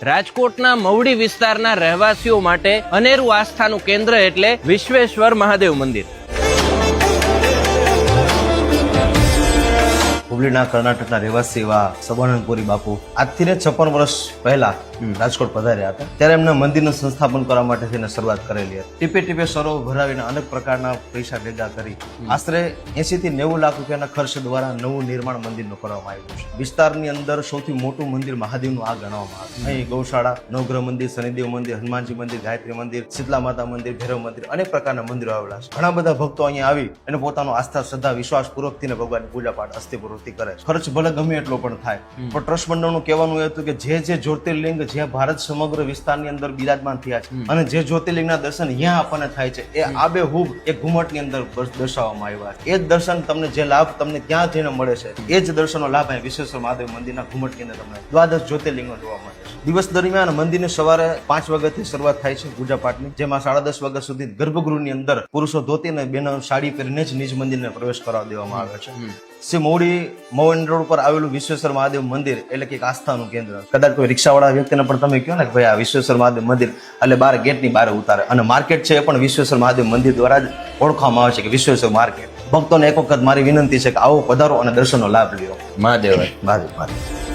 રાજકોટના મવડી વિસ્તારના રહેવાસીઓ માટે અનેરું આસ્થાનું કેન્દ્ર એટલે વિશ્વેશ્વર મહાદેવ મંદિર. હુબલીના કર્ણાટકના રહેવાસી એવા સબાનંદપુરી બાપુ આજથી 56 વર્ષ પહેલા રાજકોટ પધાર્યા હતા. ત્યારે એમને મંદિરનું સંસ્થાપન કરવા માટે થઈને શરૂઆત કરેલી હતી. ટીપે ટીપે સરોવર ભરાવીને અનેક પ્રકારના પૈસા ભેગા કરી આશરે 80 થી 90 લાખ રૂપિયાના ખર્ચ દ્વારા નવું નિર્માણ મંદિરનું કરવામાં આવ્યું છે. વિસ્તારની અંદર સૌથી મોટું મંદિર મહાદેવનું આ ગણવામાં આવે છે. અહીં ગૌશાળા, નવગ્રહ મંદિર, શનિદેવ મંદિર, હનુમાનજી મંદિર, ગાયત્રી મંદિર, શીતલા માતા મંદિર, ભૈરવ મંદિર, અનેક પ્રકારના મંદિરો આવેલા છે. ઘણા બધા ભક્તો અહીંયા આવી અને પોતાનો આસ્થા, શ્રદ્ધા, વિશ્વાસ પૂર્વકથી ભગવાનની પૂજા પાઠ અસ્થિપૂર્વકથી કરે છે. ખર્ચ ભલે ગમે એટલો પણ થાય, પણ ટ્રસ્ટ મંડળનું કહેવાનું હતું કે જે જ્યોતિર્લિંગ જ્યાં ભારત સમગ્ર વિસ્તારની અંદર બિરાજમાન થયા છે અને જે જ્યોતિર્લિંગના દર્શન અહીંયા આપણને થાય છે એ આબેહૂબ એક ઘુમટની અંદર દર્શાવવામાં આવ્યા છે. એ જ દર્શન તમને જે લાભ તમને ક્યાં જઈને મળે છે એ જ દર્શનનો લાભ અહીં વિશ્વેશ્વર મહાદેવ મંદિરના ઘુમટની અંદર તમને દ્વાદશ જ્યોતિર્લિંગો જોવા મળે છે. દિવસ દરમિયાન મંદિરની સવારે 5 વાગ્યાથી શરૂઆત થાય છે પૂજા પાઠની, જેમાં 10:30 વાગ્યા સુધી ગર્ભગૃહની અંદર પુરુષો ધોતી અને બહેનો સાડી પહેરીને જ નિજ મંદિરને પ્રવેશ કરવા દેવામાં આવે છે. શ્રી મવડી મોવન રોડ પર આવેલું વિશ્વેશ્વર મહાદેવ મંદિર એટલે કે એક આસ્થાનું કેન્દ્ર. કદાચ કોઈ રિક્ષાવાળા વ્યક્તિને પણ તમે કહો ને કે ભાઈ આ વિશ્વેશ્વર મહાદેવ મંદિર, એટલે બહાર ગેટની બહાર ઉતારે. અને માર્કેટ છે એ પણ વિશ્વેશ્વર મહાદેવ મંદિર દ્વારા જ ઓળખવામાં આવે છે કે વિશ્વેશ્વર માર્કેટ. ભક્તોને એક વખત મારી વિનંતી છે કે આવો પધારો અને દર્શનનો લાભ લ્યો. મહાદેવ. મહાદેવ.